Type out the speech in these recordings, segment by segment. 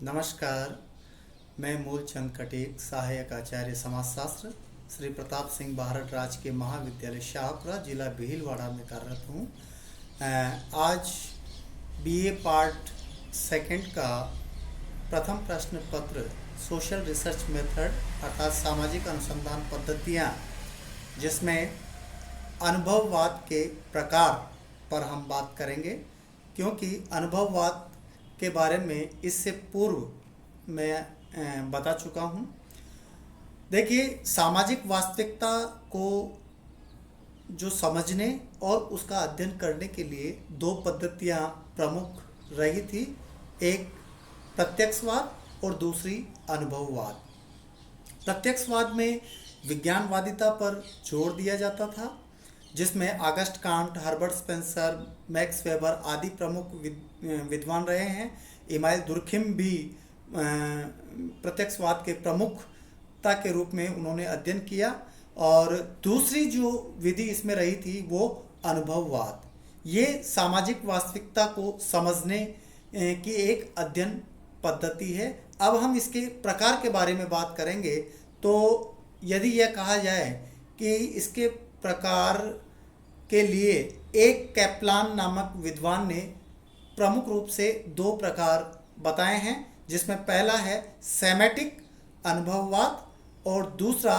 नमस्कार। मैं मूलचंद कटेक, सहायक आचार्य समाजशास्त्र, श्री प्रताप सिंह भारत राजकीय महाविद्यालय शाहपुरा, जिला भीलवाड़ा में कार्यरत हूँ। आज बीए पार्ट सेकंड का प्रथम प्रश्न पत्र सोशल रिसर्च मेथड अर्थात सामाजिक अनुसंधान पद्धतियाँ, जिसमें अनुभववाद के प्रकार पर हम बात करेंगे, क्योंकि अनुभववाद के बारे में इससे पूर्व मैं बता चुका हूँ। देखिए, सामाजिक वास्तविकता को जो समझने और उसका अध्ययन करने के लिए दो पद्धतियाँ प्रमुख रही थी, एक प्रत्यक्षवाद और दूसरी अनुभववाद। प्रत्यक्षवाद में विज्ञानवादिता पर जोर दिया जाता था, जिसमें August can't, Herbert Spencer, max weber आदि प्रमुख विद्वान रहे हैं। इमाइल दुर्खिम भी प्रत्यक्षवाद के प्रमुखता के रूप में उन्होंने अध्ययन किया। और दूसरी जो विधि इसमें रही थी वो अनुभववाद। ये सामाजिक वास्तविकता को समझने की एक अध्ययन पद्धति है। अब हम इसके प्रकार के बारे में बात करेंगे। तो यदि यह कहा जाए कि इसके प्रकार के लिए एक कैप्लान नामक विद्वान ने प्रमुख रूप से दो प्रकार बताए हैं, जिसमें पहला है सेमेटिक अनुभववाद और दूसरा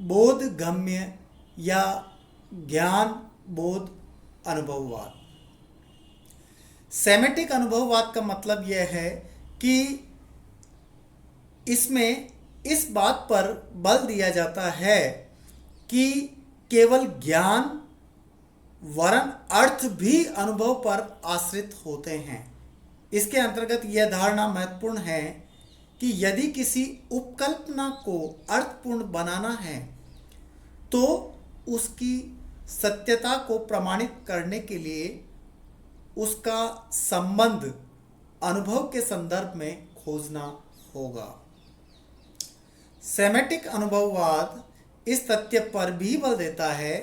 बोधगम्य या ज्ञान बोध अनुभववाद। सेमेटिक अनुभववाद का मतलब यह है कि इसमें इस बात पर बल दिया जाता है कि केवल ज्ञान वरन अर्थ भी अनुभव पर आश्रित होते हैं। इसके अंतर्गत यह धारणा महत्वपूर्ण है कि यदि किसी उपकल्पना को अर्थपूर्ण बनाना है तो उसकी सत्यता को प्रमाणित करने के लिए उसका संबंध अनुभव के संदर्भ में खोजना होगा। सेमेटिक अनुभववाद इस तथ्य पर भी बल देता है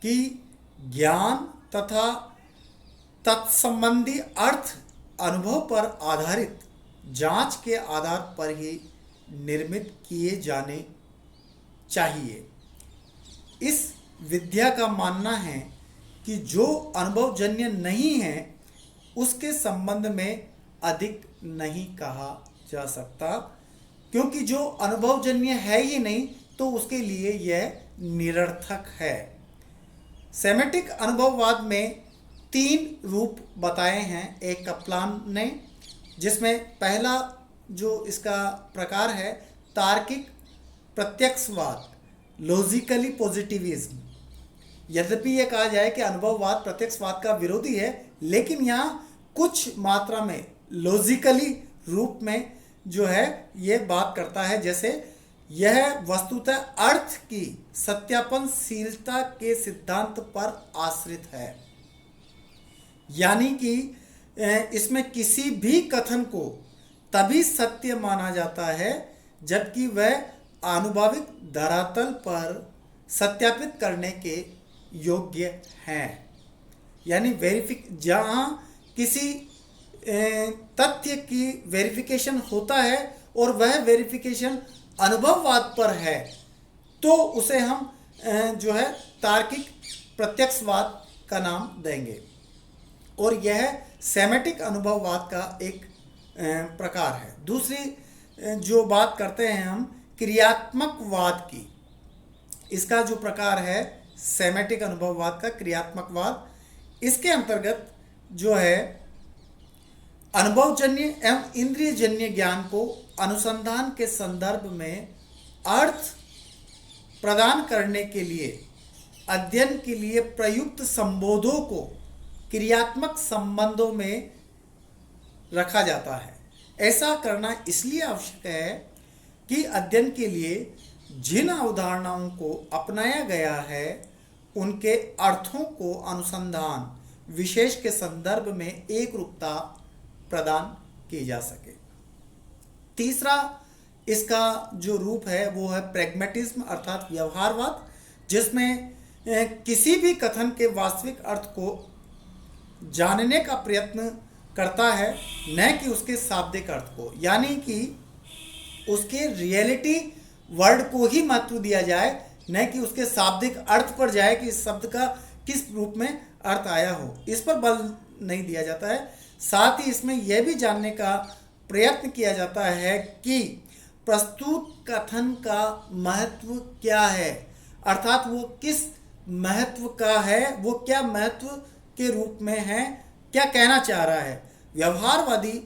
कि ज्ञान तथा तत्संबंधी अर्थ अनुभव पर आधारित जांच के आधार पर ही निर्मित किए जाने चाहिए। इस विद्या का मानना है कि जो अनुभवजन्य नहीं है उसके संबंध में अधिक नहीं कहा जा सकता, क्योंकि जो अनुभवजन्य है ही नहीं तो उसके लिए यह निरर्थक है। सेमेटिक अनुभववाद में तीन रूप बताए हैं एक कैप्लान ने, जिसमें पहला जो इसका प्रकार है तार्किक प्रत्यक्षवाद, लॉजिकली पॉजिटिविज्म। यद्यपि यह कहा जाए कि अनुभववाद प्रत्यक्षवाद का विरोधी है, लेकिन यहाँ कुछ मात्रा में लॉजिकली रूप में जो है ये बात करता है, जैसे यह वस्तुतः अर्थ की सत्यापनशीलता के सिद्धांत पर आश्रित है। यानी कि इसमें किसी भी कथन को तभी सत्य माना जाता है जबकि वह आनुभाविक धरातल पर सत्यापित करने के योग्य हैं। यानी जहाँ किसी तथ्य की वेरिफिकेशन होता है और वह वेरिफिकेशन अनुभववाद पर है तो उसे हम जो है तार्किक प्रत्यक्षवाद का नाम देंगे। और यह सेमेटिक अनुभववाद का एक प्रकार है। दूसरी जो बात करते हैं हम क्रियात्मकवाद की, इसका जो प्रकार है सेमेटिक अनुभववाद का क्रियात्मकवाद, इसके अंतर्गत जो है अनुभवजन्य एवं इंद्रियजन्य ज्ञान को अनुसंधान के संदर्भ में अर्थ प्रदान करने के लिए अध्ययन के लिए प्रयुक्त संबोधों को क्रियात्मक संबंधों में रखा जाता है। ऐसा करना इसलिए आवश्यक है कि अध्ययन के लिए जिन अवधारणाओं को अपनाया गया है उनके अर्थों को अनुसंधान विशेष के संदर्भ में एक रूपता प्रदान की जा सके। तीसरा इसका जो रूप है वो है प्रैग्मेटिज्म अर्थात व्यवहारवाद, जिसमें किसी भी कथन के वास्तविक अर्थ को जानने का प्रयत्न करता है, न कि उसके शाब्दिक अर्थ को, यानी कि उसके रियलिटी वर्ड को ही महत्व दिया जाए, न कि उसके शाब्दिक अर्थ पर जाए कि इस शब्द का किस रूप में अर्थ आया हो, इस पर बल नहीं दिया जाता है। साथ ही इसमें यह भी जानने का प्रयत्न किया जाता है कि प्रस्तुत कथन का महत्व क्या है, अर्थात वो किस महत्व का है, वो क्या महत्व के रूप में है, क्या कहना चाह रहा है। व्यवहारवादी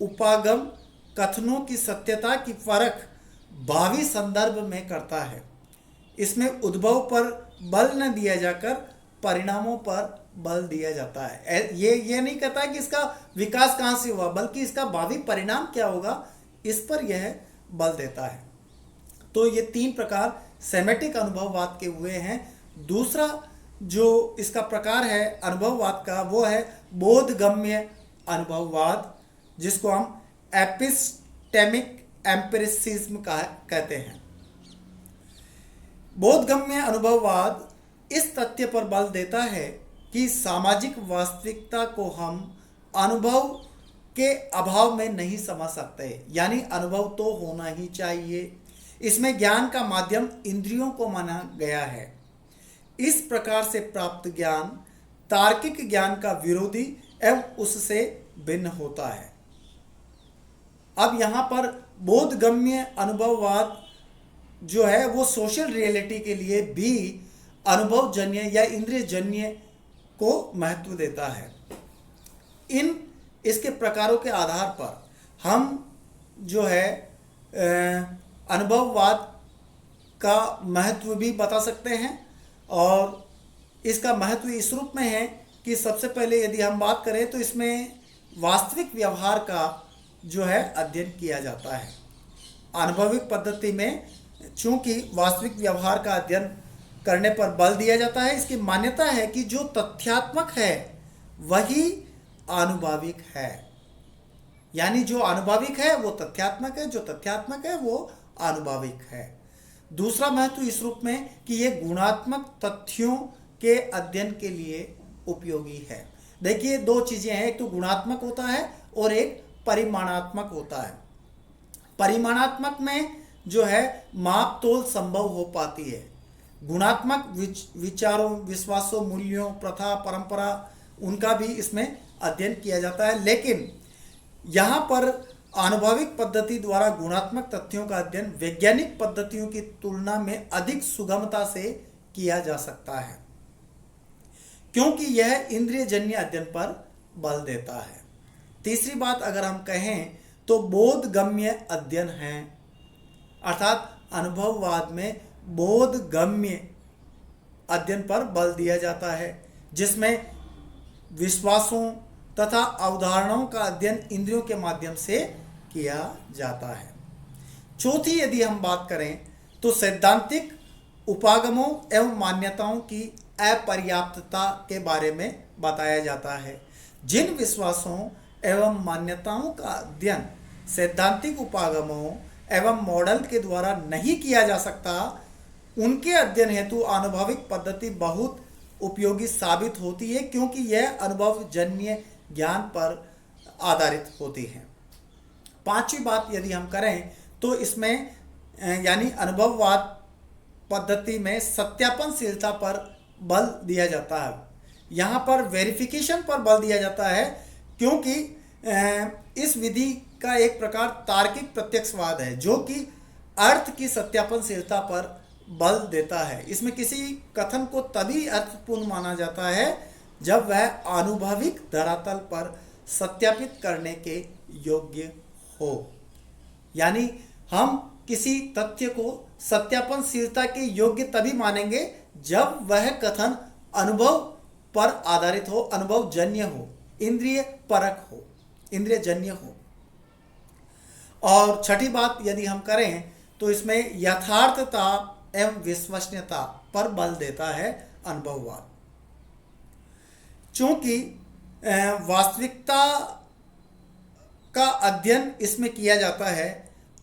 उपागम कथनों की सत्यता की परख भावी संदर्भ में करता है। इसमें उद्भव पर बल न दिया जाकर परिणामों पर बल दिया जाता है। ये नहीं कहता कि इसका विकास कहाँ से हुआ, बल्कि इसका भावी परिणाम क्या होगा, इस पर यह बल देता है। तो ये 3 प्रकार सेमेटिक अनुभववाद के हुए हैं। दूसरा जो इसका प्रकार है अनुभववाद का, वो है बोधगम्य अनुभववाद, जिसको हम एपिस्टेमिक एम्पिरिसिज्म कहते हैं। बोधगम्य अनुभववाद इस तथ्य पर बल देता है कि सामाजिक वास्तविकता को हम अनुभव के अभाव में नहीं समझ सकते, यानी अनुभव तो होना ही चाहिए। इसमें ज्ञान का माध्यम इंद्रियों को माना गया है। इस प्रकार से प्राप्त ज्ञान तार्किक ज्ञान का विरोधी एवं उससे भिन्न होता है। अब यहाँ पर बोधगम्य अनुभववाद जो है वो सोशल रियलिटी के लिए भी अनुभवजन्य या इंद्रियजन्य को महत्व देता है। इसके प्रकारों के आधार पर हम जो है अनुभववाद का महत्व भी बता सकते हैं, और इसका महत्व इस रूप में है कि सबसे पहले यदि हम बात करें तो इसमें वास्तविक व्यवहार का जो है अध्ययन किया जाता है। अनुभविक पद्धति में चूंकि वास्तविक व्यवहार का अध्ययन करने पर बल दिया जाता है, इसकी मान्यता है कि जो तथ्यात्मक है वही आनुभाविक है, यानी जो आनुभाविक है वो तथ्यात्मक है, जो तथ्यात्मक है वो आनुभाविक है। दूसरा महत्व इस रूप में कि ये गुणात्मक तथ्यों के अध्ययन के लिए उपयोगी है। देखिए 2 चीजें हैं, एक तो गुणात्मक होता है और एक परिमाणात्मक होता है। परिमाणात्मक में जो है माप तोल संभव हो पाती है। गुणात्मक विचारों, विश्वासों, मूल्यों, प्रथा, परंपरा, उनका भी इसमें अध्ययन किया जाता है। लेकिन यहाँ पर आनुभविक पद्धति द्वारा गुणात्मक तथ्यों का अध्ययन वैज्ञानिक पद्धतियों की तुलना में अधिक सुगमता से किया जा सकता है, क्योंकि यह इंद्रियजन्य अध्ययन पर बल देता है। तीसरी बात अगर हम कहें तो बोधगम्य अध्ययन है, अर्थात अनुभववाद में बोधगम्य अध्ययन पर बल दिया जाता है, जिसमें विश्वासों तथा अवधारणाओं का अध्ययन इंद्रियों के माध्यम से किया जाता है। चौथी यदि हम बात करें तो सैद्धांतिक उपागमों एवं मान्यताओं की अपर्याप्तता के बारे में बताया जाता है। जिन विश्वासों एवं मान्यताओं का अध्ययन सैद्धांतिक उपागमों एवं मॉडल के द्वारा नहीं किया जा सकता, उनके अध्ययन हेतु आनुभविक पद्धति बहुत उपयोगी साबित होती है, क्योंकि यह अनुभवजन्य ज्ञान पर आधारित होती है। पांचवी बात यदि हम करें तो इसमें यानी अनुभववाद पद्धति में सत्यापनशीलता पर बल दिया जाता है। यहाँ पर वेरिफिकेशन पर बल दिया जाता है, क्योंकि इस विधि का एक प्रकार तार्किक प्रत्यक्षवाद है जो कि अर्थ की सत्यापनशीलता पर बल देता है। इसमें किसी कथन को तभी अर्थपूर्ण माना जाता है जब वह आनुभविक धरातल पर सत्यापित करने के योग्य हो, यानी हम किसी तथ्य को सत्यापनशीलता के योग्य तभी मानेंगे जब वह कथन अनुभव पर आधारित हो, अनुभवजन्य हो, इंद्रिय परक हो, इंद्रियजन्य हो। और छठी बात यदि हम करें तो इसमें यथार्थता एवं विश्वसनीयता पर बल देता है अनुभववाद। चूंकि वास्तविकता का अध्ययन इसमें किया जाता है,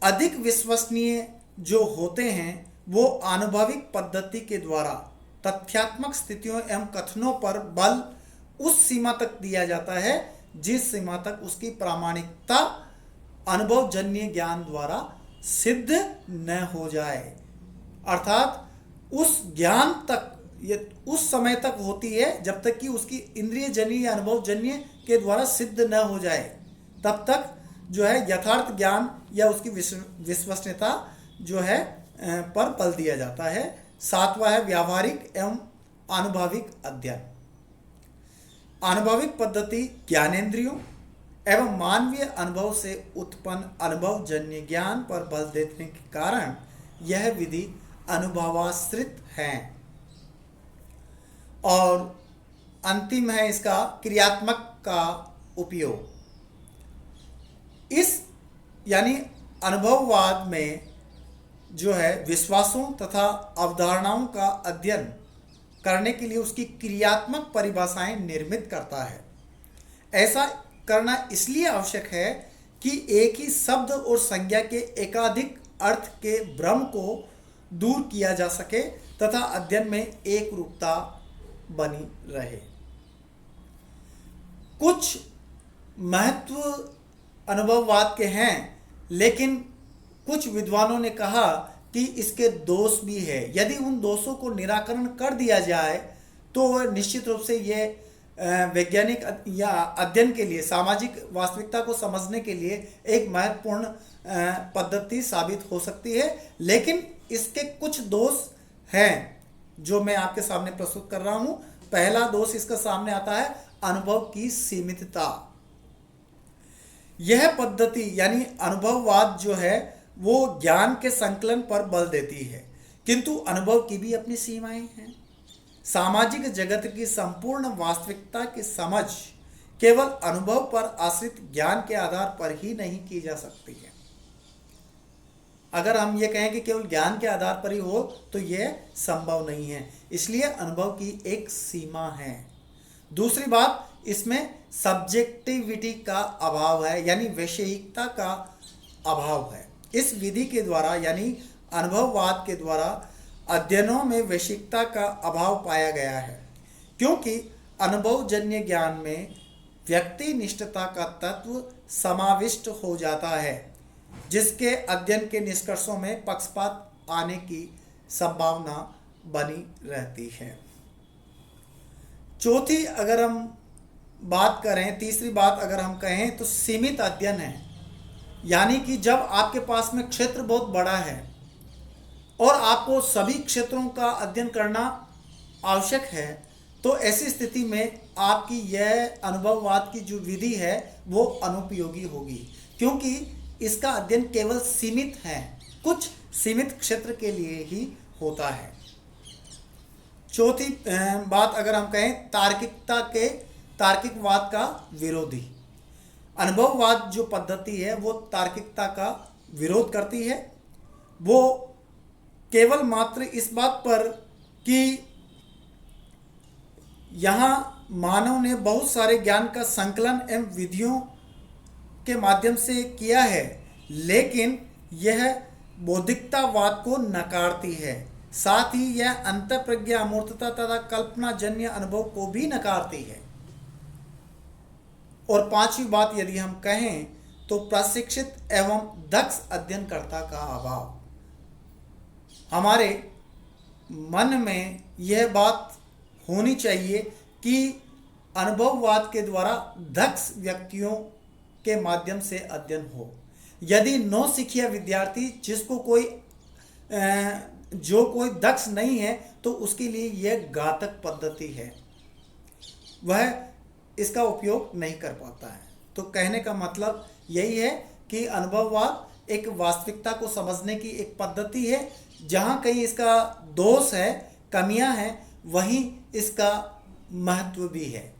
अधिक विश्वसनीय जो होते हैं वो आनुभविक पद्धति के द्वारा तथ्यात्मक स्थितियों एवं कथनों पर बल उस सीमा तक दिया जाता है जिस सीमा तक उसकी प्रामाणिकता अनुभवजन्य ज्ञान द्वारा सिद्ध न हो जाए। अर्थात उस ज्ञान तक, ये उस समय तक होती है जब तक कि उसकी इंद्रिय जन्य या अनुभव जन्य के द्वारा सिद्ध न हो जाए, तब तक जो है यथार्थ ज्ञान या उसकी विश्वसनीयता जो है पर बल दिया जाता है। सातवां है व्यावहारिक एवं आनुभविक अध्ययन। आनुभविक पद्धति ज्ञानेंद्रियों एवं मानवीय अनुभव से उत्पन्न अनुभवजन्य ज्ञान पर बल देने के कारण यह विधि अनुभवाश्रित है। और अंतिम है इसका क्रियात्मक का उपयोग। इस यानी अनुभववाद में जो है विश्वासों तथा अवधारणाओं का अध्ययन करने के लिए उसकी क्रियात्मक परिभाषाएं निर्मित करता है। ऐसा करना इसलिए आवश्यक है कि एक ही शब्द और संज्ञा के एकाधिक अर्थ के भ्रम को दूर किया जा सके तथा अध्ययन में एक रूपता बनी रहे। कुछ महत्व अनुभववाद के हैं, लेकिन कुछ विद्वानों ने कहा कि इसके दोष भी है। यदि उन दोषों को निराकरण कर दिया जाए तो निश्चित रूप से ये वैज्ञानिक या अध्ययन के लिए, सामाजिक वास्तविकता को समझने के लिए एक महत्वपूर्ण पद्धति साबित हो सकती है। लेकिन इसके कुछ दोष हैं जो मैं आपके सामने प्रस्तुत कर रहा हूं। पहला दोष इसका सामने आता है अनुभव की सीमितता। यह पद्धति यानी अनुभववाद जो है वो ज्ञान के संकलन पर बल देती है, किंतु अनुभव की भी अपनी सीमाएं हैं। सामाजिक जगत की संपूर्ण वास्तविकता की समझ केवल अनुभव पर आश्रित ज्ञान के आधार पर ही नहीं की जा सकती है। अगर हम ये कहें कि केवल ज्ञान के आधार पर ही हो तो यह संभव नहीं है। इसलिए अनुभव की एक सीमा है। दूसरी बात, इसमें सब्जेक्टिविटी का अभाव है, यानी वैषयिकता का अभाव है। इस विधि के द्वारा यानी अनुभववाद के द्वारा अध्ययनों में वैश्विकता का अभाव पाया गया है, क्योंकि अनुभवजन्य ज्ञान में व्यक्ति निष्ठता का तत्व समाविष्ट हो जाता है, जिसके अध्ययन के निष्कर्षों में पक्षपात आने की संभावना बनी रहती है। चौथी अगर हम बात करें, तीसरी बात अगर हम कहें तो सीमित अध्ययन है। यानी कि जब आपके पास में क्षेत्र बहुत बड़ा है और आपको सभी क्षेत्रों का अध्ययन करना आवश्यक है, तो ऐसी स्थिति में आपकी यह अनुभववाद की जो विधि है वो अनुपयोगी होगी, क्योंकि इसका अध्ययन केवल सीमित है, कुछ सीमित क्षेत्र के लिए ही होता है। चौथी बात अगर हम कहें तार्किकवाद का विरोधी। अनुभववाद जो पद्धति है वो तार्किकता का विरोध करती है। वो केवल मात्र इस बात पर कि यहाँ मानव ने बहुत सारे ज्ञान का संकलन एवं विधियों के माध्यम से किया है, लेकिन यह बौद्धिकतावाद को नकारती है। साथ ही यह अंतःप्रज्ञा, अमूर्तता तथा कल्पना जन्य अनुभव को भी नकारती है। और पांचवी बात यदि हम कहें तो प्रशिक्षित एवं दक्ष अध्ययनकर्ता का अभाव। हमारे मन में यह बात होनी चाहिए कि अनुभववाद के द्वारा दक्ष व्यक्तियों के माध्यम से अध्ययन हो। यदि नौसिखिया विद्यार्थी जिसको कोई दक्ष नहीं है तो उसके लिए यह घातक पद्धति है, वह इसका उपयोग नहीं कर पाता है। तो कहने का मतलब यही है कि अनुभववाद एक वास्तविकता को समझने की एक पद्धति है। जहाँ कहीं इसका दोष है, कमियां हैं, वहीं इसका महत्व भी है।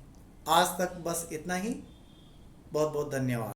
आज तक बस इतना ही। बहुत बहुत धन्यवाद।